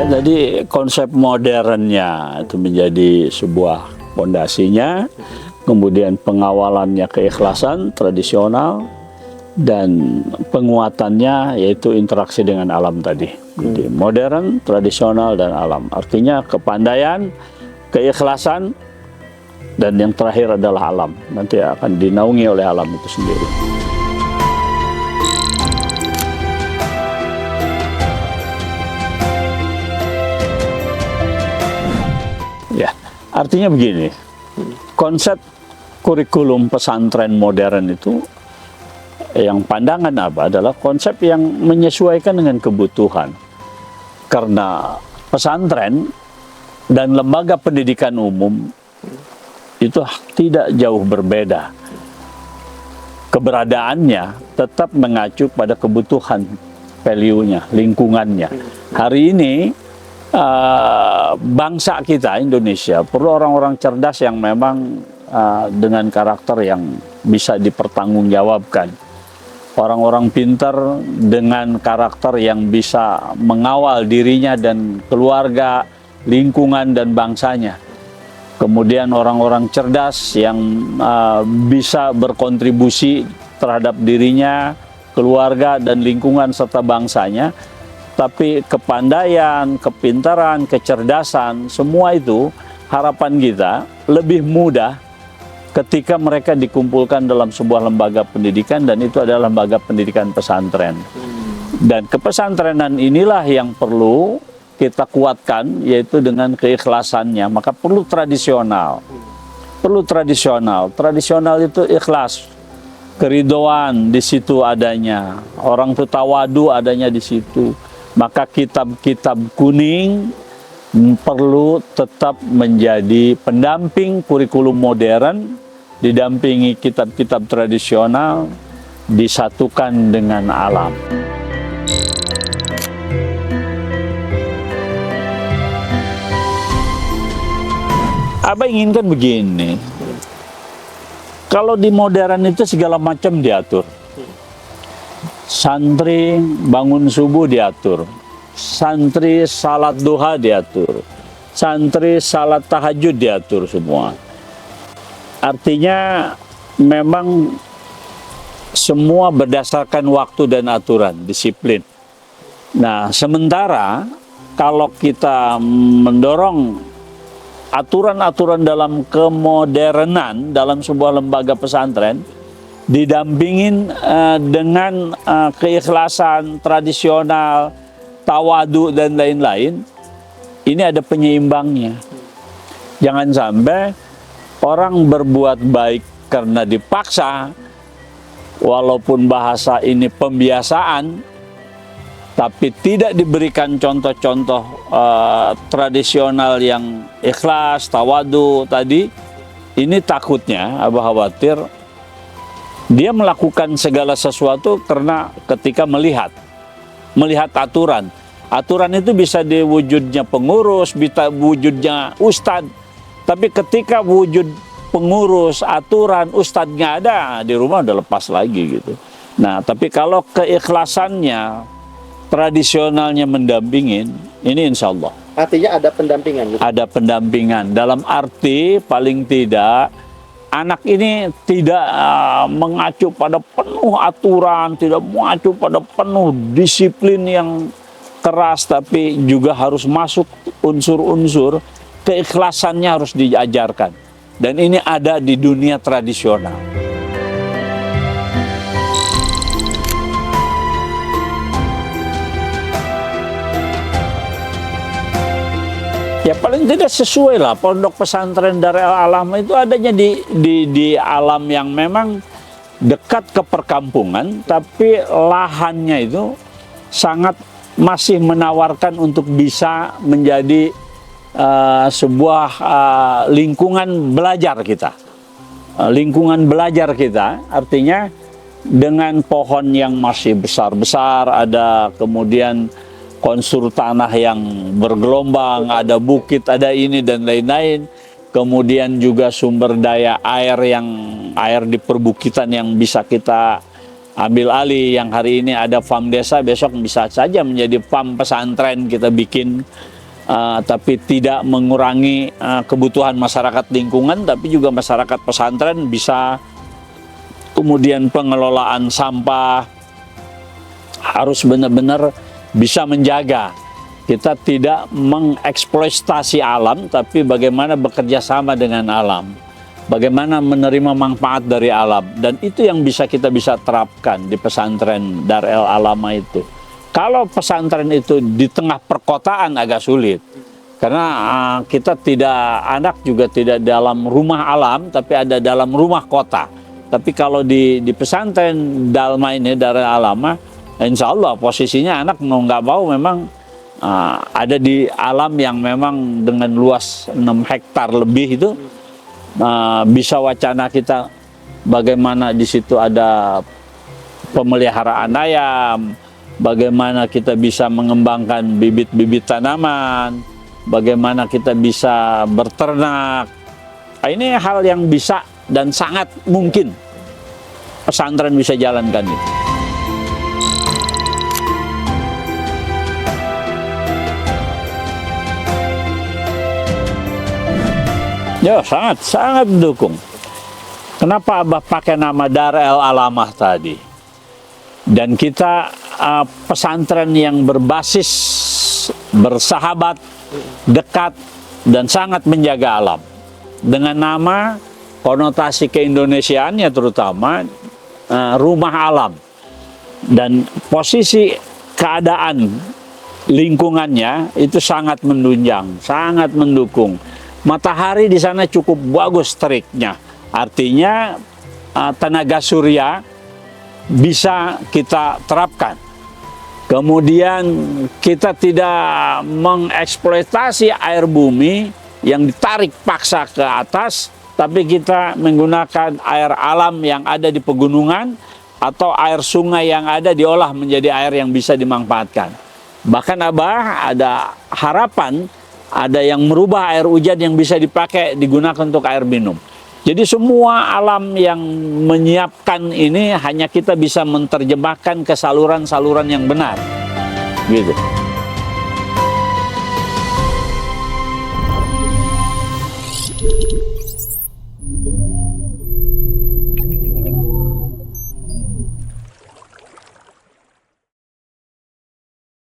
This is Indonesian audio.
Jadi konsep modernnya itu menjadi sebuah fondasinya, kemudian pengawalannya keikhlasan tradisional, dan penguatannya yaitu interaksi dengan alam tadi. Jadi modern, tradisional, dan alam. Artinya kepandaian, keikhlasan, dan yang terakhir adalah alam. Nanti akan dinaungi oleh alam itu sendiri. Ya, artinya begini, konsep kurikulum pesantren modern itu yang pandangan apa adalah konsep yang menyesuaikan dengan kebutuhan. Karena pesantren dan lembaga pendidikan umum itu tidak jauh berbeda. Keberadaannya tetap mengacu pada kebutuhan, value-nya, lingkungannya. Hari ini bangsa kita Indonesia perlu orang-orang cerdas yang memang dengan karakter yang bisa dipertanggungjawabkan, orang-orang pintar dengan karakter yang bisa mengawal dirinya dan keluarga, lingkungan dan bangsanya. Kemudian orang-orang cerdas yang bisa berkontribusi terhadap dirinya, keluarga dan lingkungan serta bangsanya. Tapi kepandaian, kepintaran, kecerdasan, semua itu harapan kita lebih mudah ketika mereka dikumpulkan dalam sebuah lembaga pendidikan, dan itu adalah lembaga pendidikan pesantren. Dan kepesantrenan inilah yang perlu kita kuatkan, yaitu dengan keikhlasannya. Maka perlu tradisional. Perlu tradisional. Tradisional itu ikhlas. Keridhoan di situ adanya. Orang itu tawadu adanya di situ. Maka kitab-kitab kuning perlu tetap menjadi pendamping kurikulum modern, didampingi kitab-kitab tradisional, disatukan dengan alam. Abah inginkan begini, kalau di modern itu segala macam diatur. Santri bangun subuh diatur, santri salat duha diatur, santri salat tahajud diatur semua. Artinya memang semua berdasarkan waktu dan aturan, disiplin. Nah, sementara kalau kita mendorong aturan-aturan dalam kemodernan dalam sebuah lembaga pesantren, didampingin dengan keikhlasan tradisional, tawadu dan lain-lain, ini ada penyeimbangnya. Jangan sampai orang berbuat baik karena dipaksa, walaupun bahasa ini pembiasaan, tapi tidak diberikan contoh-contoh tradisional yang ikhlas, tawadu tadi. Ini takutnya, Abah khawatir, dia melakukan segala sesuatu karena ketika melihat aturan. Aturan itu bisa diwujudnya pengurus, bisa wujudnya ustadz. Tapi ketika wujud pengurus, aturan, ustadz nggak ada, di rumah udah lepas lagi gitu. Nah, tapi kalau keikhlasannya, tradisionalnya mendampingin, ini insya Allah. Artinya ada pendampingan gitu? Ada pendampingan, dalam arti paling tidak anak ini tidak mengacu pada penuh aturan, tidak mengacu pada penuh disiplin yang keras, tapi juga harus masuk unsur-unsur keikhlasannya harus diajarkan. Dan ini ada di dunia tradisional. Ya paling tidak sesuai lah, pondok pesantren Darul Alam itu adanya di alam yang memang dekat ke perkampungan, tapi lahannya itu sangat masih menawarkan untuk bisa menjadi sebuah lingkungan belajar kita. Lingkungan belajar kita artinya dengan pohon yang masih besar-besar, ada kemudian konsur tanah yang bergelombang, ada bukit, ada ini dan lain-lain. Kemudian juga sumber daya air di perbukitan yang bisa kita ambil alih. Yang hari ini ada farm desa, besok bisa saja menjadi farm pesantren kita bikin. tapi tidak mengurangi kebutuhan masyarakat lingkungan, tapi juga masyarakat pesantren bisa. Kemudian pengelolaan sampah harus benar-benar bisa menjaga. Kita tidak mengeksploitasi alam, tapi bagaimana bekerja sama dengan alam. Bagaimana menerima manfaat dari alam. Dan itu yang kita bisa terapkan di pesantren Dar El Alamah itu. Kalau pesantren itu di tengah perkotaan agak sulit. Karena kita anak juga tidak dalam rumah alam, tapi ada dalam rumah kota. Tapi kalau di pesantren Dalma ini, Dar El Alamah, insya Allah posisinya anak mau nggak mau memang ada di alam yang memang dengan luas 6 hektar lebih itu. Bisa wacana kita bagaimana di situ ada pemeliharaan ayam, bagaimana kita bisa mengembangkan bibit-bibit tanaman, bagaimana kita bisa berternak. Ini hal yang bisa dan sangat mungkin pesantren bisa jalankan itu. Ya, sangat mendukung. Kenapa Abah pakai nama Dar El Alamah tadi? Dan kita pesantren yang berbasis, bersahabat, dekat, dan sangat menjaga alam. Dengan nama, konotasi keindonesiaannya terutama, rumah alam. Dan posisi keadaan lingkungannya itu sangat menunjang, sangat mendukung. Matahari di sana cukup bagus teriknya, artinya tenaga surya bisa kita terapkan. Kemudian kita tidak mengeksploitasi air bumi yang ditarik paksa ke atas, tapi kita menggunakan air alam yang ada di pegunungan atau air sungai yang ada diolah menjadi air yang bisa dimanfaatkan. Bahkan Abah ada harapan ada yang merubah air hujan yang bisa dipakai, digunakan untuk air minum. Jadi semua alam yang menyiapkan ini hanya kita bisa menerjemahkan ke saluran-saluran yang benar. Gitu.